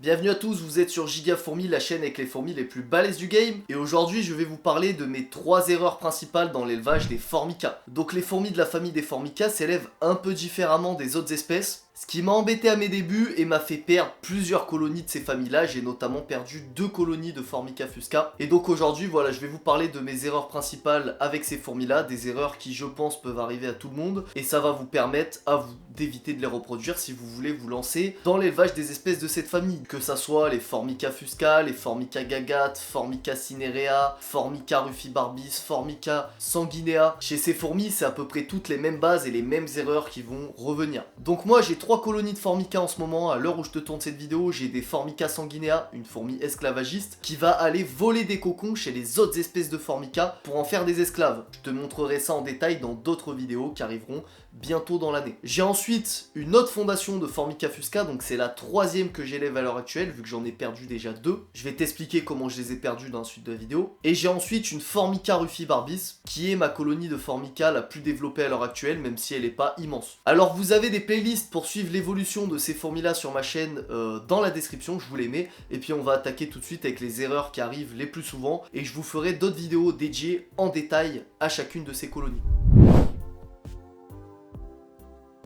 Bienvenue à tous, vous êtes sur Giga Fourmi, la chaîne avec les fourmis les plus balèzes du game. Et aujourd'hui, je vais vous parler de mes 3 erreurs principales dans l'élevage des Formica. Donc les fourmis de la famille des Formica s'élèvent un peu différemment des autres espèces. Ce qui m'a embêté à mes débuts et m'a fait perdre plusieurs colonies de ces familles-là. J'ai notamment perdu 2 colonies de Formica fusca. Et donc aujourd'hui, voilà, je vais vous parler de mes erreurs principales avec ces fourmis-là. Des erreurs qui, je pense, peuvent arriver à tout le monde. Et ça va vous permettre à vous d'éviter de les reproduire si vous voulez vous lancer dans l'élevage des espèces de cette famille. Que ça soit les Formica fusca, les Formica gagate, Formica cinerea, Formica rufibarbis, Formica sanguinea. Chez ces fourmis, c'est à peu près toutes les mêmes bases et les mêmes erreurs qui vont revenir. Donc moi, j'ai 3 colonies de Formica en ce moment. À l'heure où je te tourne cette vidéo, j'ai des Formica sanguinea, une fourmi esclavagiste, qui va aller voler des cocons chez les autres espèces de Formica pour en faire des esclaves. Je te montrerai ça en détail dans d'autres vidéos qui arriveront bientôt dans l'année. J'ai ensuite une autre fondation de Formica fusca, donc c'est la 3e que j'élève à l'heure actuelle, vu que j'en ai perdu déjà 2. Je vais t'expliquer comment je les ai perdus dans la suite de la vidéo. Et j'ai ensuite une Formica rufibarbis, qui est ma colonie de Formica la plus développée à l'heure actuelle, même si elle n'est pas immense. Alors vous avez des playlists pour suivre l'évolution de ces fourmis-là sur ma chaîne dans la description, je vous les mets. Et puis on va attaquer tout de suite avec les erreurs qui arrivent les plus souvent, et je vous ferai d'autres vidéos dédiées en détail à chacune de ces colonies.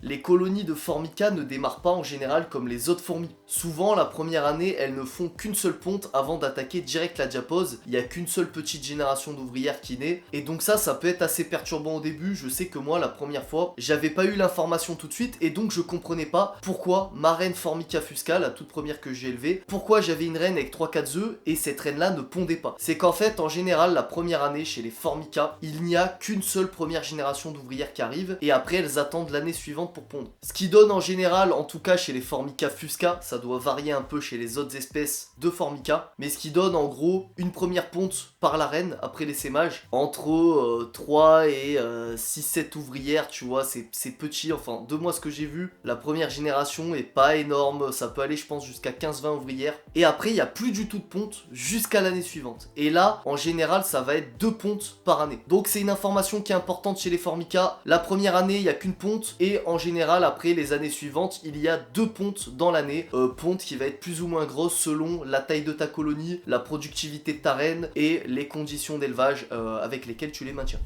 Les colonies de Formica ne démarrent pas en général comme les autres fourmis. Souvent, la première année, elles ne font qu'une seule ponte avant d'attaquer direct la diapause. Il n'y a qu'une seule petite génération d'ouvrières qui naît. Et donc ça peut être assez perturbant au début. Je sais que moi, la première fois, j'avais pas eu l'information tout de suite. Et donc, je comprenais pas pourquoi ma reine Formica fusca, la toute première que j'ai élevée, pourquoi j'avais une reine avec 3-4 œufs et cette reine-là ne pondait pas. C'est qu'en fait, en général, la première année chez les Formica, il n'y a qu'une seule première génération d'ouvrières qui arrive. Et après, elles attendent l'année suivante pour pondre. Ce qui donne en général, en tout cas chez les Formica fusca, ça doit varier un peu chez les autres espèces de Formica, mais ce qui donne en gros une première ponte par la reine après l'essaimage, entre 3 et 6-7 ouvrières, tu vois, c'est petit, enfin de moi ce que j'ai vu, la première génération est pas énorme, ça peut aller je pense jusqu'à 15-20 ouvrières, et après il n'y a plus du tout de ponte jusqu'à l'année suivante, et là en général ça va être 2 pontes par année. Donc c'est une information qui est importante chez les Formica, la première année il n'y a qu'une ponte, et en général après les années suivantes il y a 2 pontes dans l'année, ponte qui va être plus ou moins grosse selon la taille de ta colonie, la productivité de ta reine et les conditions d'élevage avec lesquelles tu les maintiens.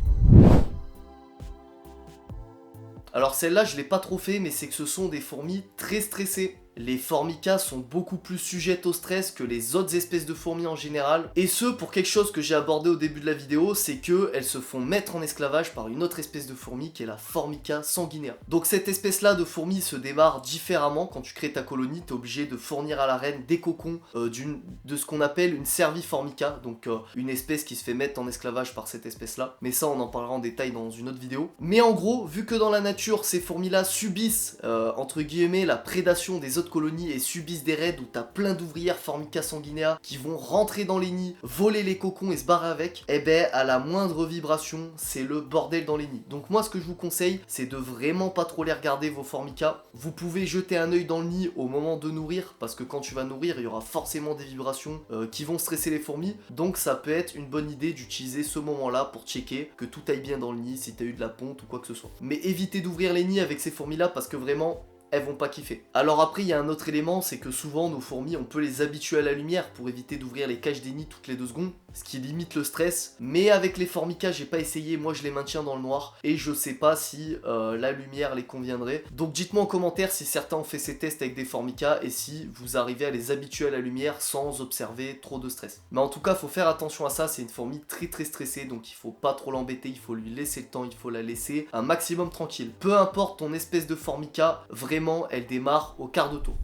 Alors celle-là je l'ai pas trop fait, mais c'est que ce sont des fourmis très stressées. Les Formica sont beaucoup plus sujettes au stress que les autres espèces de fourmis en général. Et ce, pour quelque chose que j'ai abordé au début de la vidéo, c'est que elles se font mettre en esclavage par une autre espèce de fourmi qui est la Formica sanguinea. Donc cette espèce-là de fourmi se démarre différemment. Quand tu crées ta colonie, tu es obligé de fournir à la reine des cocons de ce qu'on appelle une cerviformica. Donc une espèce qui se fait mettre en esclavage par cette espèce-là. Mais ça, on en parlera en détail dans une autre vidéo. Mais en gros, vu que dans la nature, ces fourmis-là subissent, entre guillemets, la prédation des autres colonies et subissent des raids où t'as plein d'ouvrières Formica sanguinea qui vont rentrer dans les nids, voler les cocons et se barrer avec, et ben à la moindre vibration, c'est le bordel dans les nids. Donc moi ce que je vous conseille, c'est de vraiment pas trop les regarder vos Formica. Vous pouvez jeter un œil dans le nid au moment de nourrir, parce que quand tu vas nourrir, il y aura forcément des vibrations qui vont stresser les fourmis. Donc ça peut être une bonne idée d'utiliser ce moment-là pour checker que tout aille bien dans le nid, si t'as eu de la ponte ou quoi que ce soit. Mais évitez d'ouvrir les nids avec ces fourmis-là parce que vraiment, elles vont pas kiffer. Alors après il y a un autre élément, c'est que souvent nos fourmis on peut les habituer à la lumière pour éviter d'ouvrir les cages des nids toutes les 2 secondes, ce qui limite le stress. Mais avec les Formica j'ai pas essayé, moi je les maintiens dans le noir et je sais pas si la lumière les conviendrait. Donc dites-moi en commentaire si certains ont fait ces tests avec des Formica et si vous arrivez à les habituer à la lumière sans observer trop de stress. Mais en tout cas faut faire attention à ça, c'est une fourmi très stressée, donc il faut pas trop l'embêter, il faut lui laisser le temps, il faut la laisser un maximum tranquille. Peu importe ton espèce de Formica, vraiment elle démarre au quart de tour.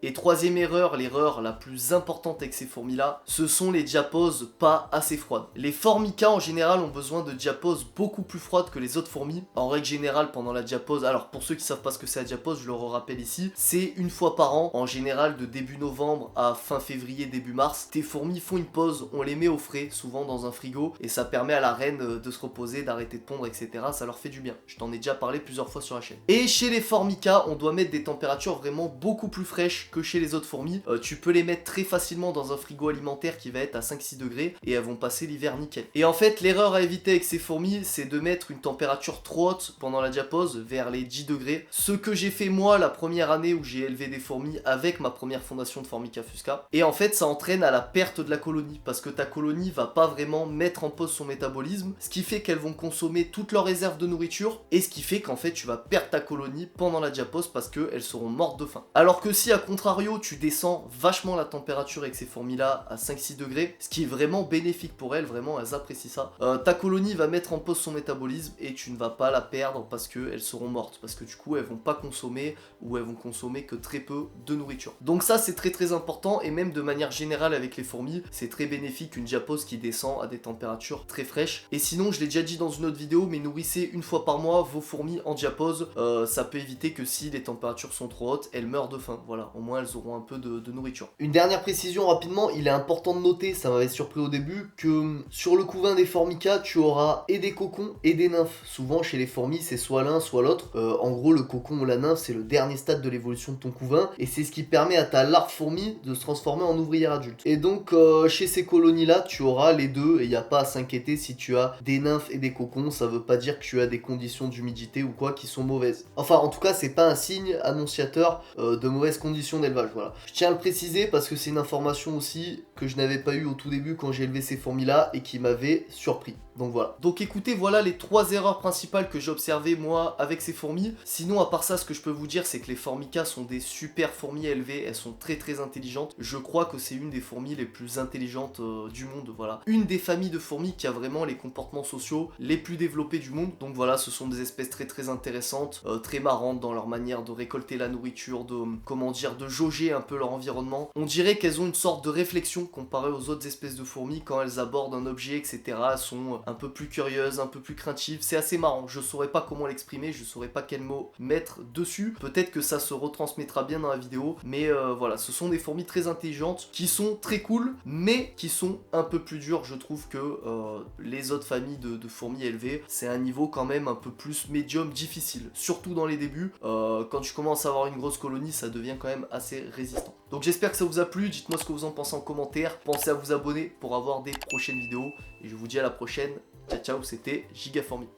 Et troisième erreur, l'erreur la plus importante avec ces fourmis-là, ce sont les diaposes pas assez froides. Les Formica en général ont besoin de diaposes beaucoup plus froides que les autres fourmis. En règle générale, pendant la diapose, alors pour ceux qui savent pas ce que c'est la diapose, je le rappelle ici, c'est une fois par an, en général de début novembre à fin février, début mars. Tes fourmis font une pause, on les met au frais, souvent dans un frigo, et ça permet à la reine de se reposer, d'arrêter de pondre, etc. Ça leur fait du bien. Je t'en ai déjà parlé plusieurs fois sur la chaîne. Et chez les Formica, on doit mettre des températures vraiment beaucoup plus fraîches que chez les autres fourmis. Tu peux les mettre très facilement dans un frigo alimentaire qui va être à 5-6 degrés et elles vont passer l'hiver nickel. Et en fait, l'erreur à éviter avec ces fourmis, c'est de mettre une température trop haute pendant la diapose, vers les 10 degrés. Ce que j'ai fait moi la première année où j'ai élevé des fourmis avec ma première fondation de Formica Fusca. Et en fait, ça entraîne à la perte de la colonie parce que ta colonie va pas vraiment mettre en pause son métabolisme, ce qui fait qu'elles vont consommer toutes leurs réserves de nourriture et ce qui fait qu'en fait, tu vas perdre ta colonie pendant la diapose parce qu'elles seront mortes de faim. Alors que si à contrario, tu descends vachement la température avec ces fourmis-là à 5-6 degrés, ce qui est vraiment bénéfique pour elles, vraiment elles apprécient ça, ta colonie va mettre en pause son métabolisme et tu ne vas pas la perdre parce qu'elles seront mortes, parce que du coup elles vont pas consommer ou elles vont consommer que très peu de nourriture. Donc ça c'est très important et même de manière générale avec les fourmis, c'est très bénéfique une diapose qui descend à des températures très fraîches. Et sinon je l'ai déjà dit dans une autre vidéo, mais nourrissez une fois par mois vos fourmis en diapose, ça peut éviter que si les températures sont trop hautes, elles meurent de faim. Voilà, au moins elles auront un peu de nourriture. Une dernière précision rapidement, il est important de noter, ça m'avait surpris au début, que sur le couvain des Formica, tu auras et des cocons et des nymphes. Souvent chez les fourmis, c'est soit l'un, soit l'autre. En gros, le cocon ou la nymphe, c'est le dernier stade de l'évolution de ton couvain et c'est ce qui permet à ta larve fourmi de se transformer en ouvrière adulte. Et donc, chez ces colonies-là, tu auras les deux et il n'y a pas à s'inquiéter si tu as des nymphes et des cocons. Ça veut pas dire que tu as des conditions d'humidité ou quoi qui sont mauvaises. Enfin, en tout cas, c'est pas un signe annonciateur de mauvaises conditions d'élevage. Voilà. Je tiens à le préciser parce que c'est une information aussi que je n'avais pas eu au tout début quand j'ai élevé ces fourmis-là et qui m'avait surpris. Donc voilà. Donc écoutez, voilà les 3 erreurs principales que j'ai observées moi avec ces fourmis. Sinon, à part ça, ce que je peux vous dire, c'est que les Formica sont des super fourmis élevées. Elles sont très intelligentes. Je crois que c'est une des fourmis les plus intelligentes du monde. Voilà. Une des familles de fourmis qui a vraiment les comportements sociaux les plus développés du monde. Donc voilà, ce sont des espèces très intéressantes, très marrantes dans leur manière de récolter la nourriture, de, comment dire, de jauger un peu leur environnement. On dirait qu'elles ont une sorte de réflexion comparée aux autres espèces de fourmis quand elles abordent un objet, etc. Elles sont un peu plus curieuses, un peu plus craintives. C'est assez marrant. Je saurais pas comment l'exprimer, je saurais pas quel mot mettre dessus. Peut-être que ça se retransmettra bien dans la vidéo, mais voilà, ce sont des fourmis très intelligentes qui sont très cool, mais qui sont un peu plus dures. Je trouve que les autres familles de fourmis élevées, c'est un niveau quand même un peu plus médium difficile, surtout dans les débuts. Quand tu commences à avoir une grosse colonie, ça devient quand même assez résistant. Donc j'espère que ça vous a plu, dites-moi ce que vous en pensez en commentaire, pensez à vous abonner pour avoir des prochaines vidéos, et je vous dis à la prochaine, ciao c'était Gigafourmi.